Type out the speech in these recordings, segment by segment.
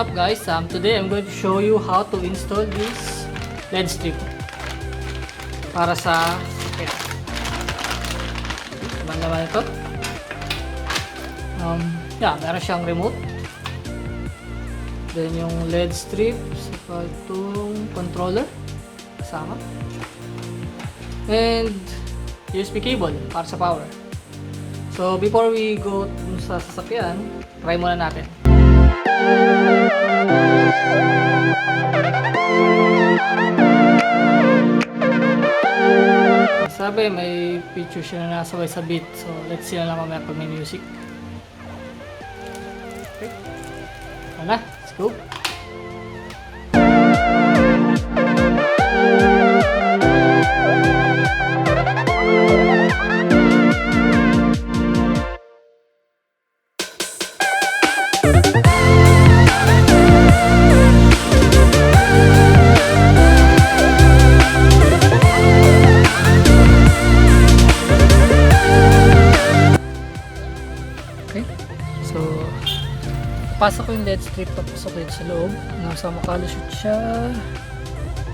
up guys? Today I'm going to show you how to install this LED strip para sa sakyan. Naman naman ito. Meron siyang remote. Then yung LED strip, saka itong controller kasama. And USB cable para sa power. So before we go sa sasakyan, try muna natin. Sabi may picture siya na nasabay sa beat. So let's see na lang mamaya pag may music. Okay. Wala, let's go. So, pasok ko yung LED strip, papasok dito sa loob. Nasa makalusot siya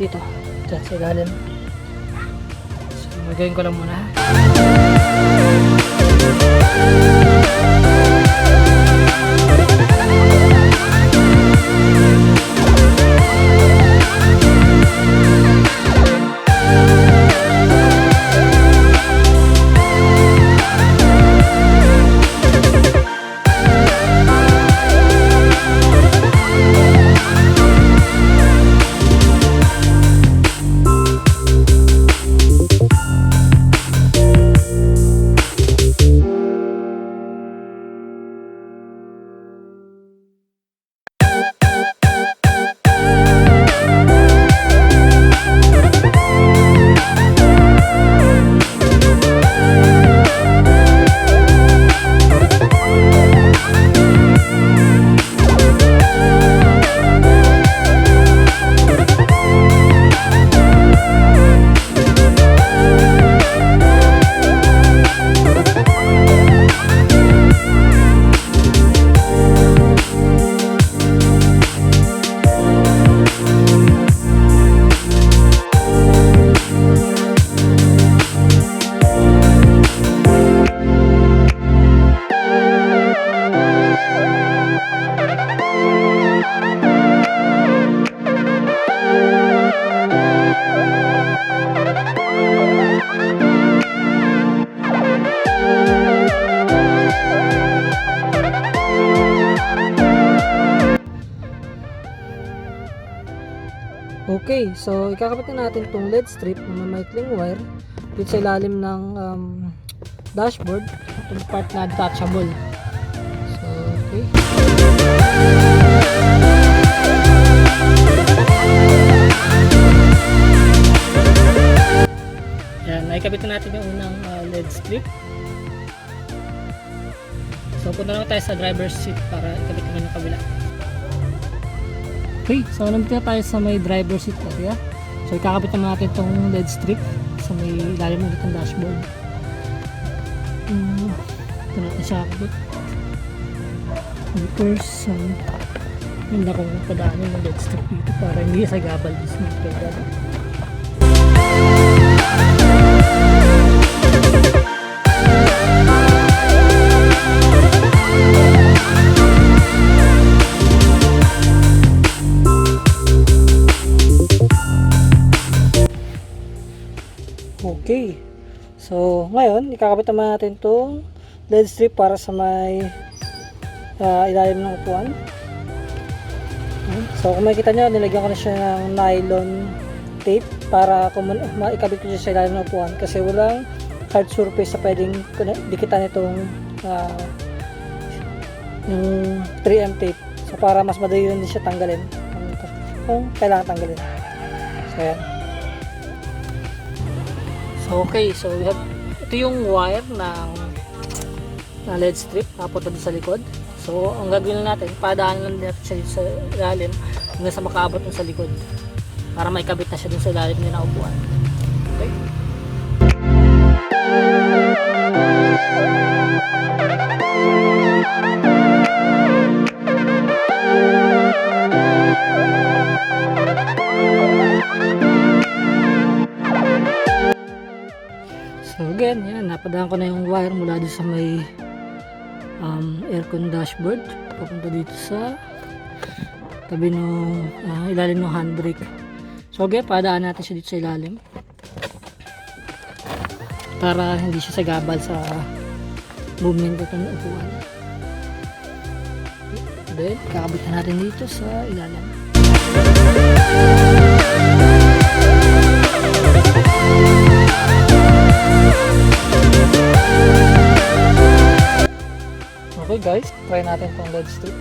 dito, dyan sa ilalim. So, magawin ko lang muna. Okay, so ikakabit na natin itong LED strip na may maikling wire dito sa ilalim ng dashboard, itong part na detachable. So, okay. Yan, naikabit na natin yung unang LED strip. So, punta na tayo sa driver's seat para ikabit naman yung kabila. Okay, so nandito na tayo sa may driver seat area. So ikakabit naman natin itong LED strip sa may ilalim ng itong dashboard. Ito natin siya kakabit. First, hindi akong padaanin ng LED strip dito para hindi sa gabal this mga. Okay, so ngayon ikakabit naman natin itong LED strip para sa may ilalim ng upuan. So kung makikita nyo, nilagyan ko na siya ng nylon tape para maikabit ko siya sa ilalim ng upuan kasi walang hard surface sa pwedeng dikitan itong yung 3M tape. So para mas madali din siya tanggalin kung kailangan tanggalin. So yan. So okay, so ito yung wire ng LED strip napunta din sa likod. So ang gagawin natin, padaanan lang natin siya sa ilalim hanggang sa makaabot ng sa likod para maikabit na siya dun sa ilalim ng upuan. Okay? So again, yan, napadaan ko na yung wire mula dito sa may aircon dashboard papunta dito sa tabi ng ilalim ng handbrake. So again, padaan natin siya dito sa ilalim para hindi siya sagabal sa movement ng upuan. Then, kakabitan natin dito sa ilalim. Okay guys, try natin itong LED strip.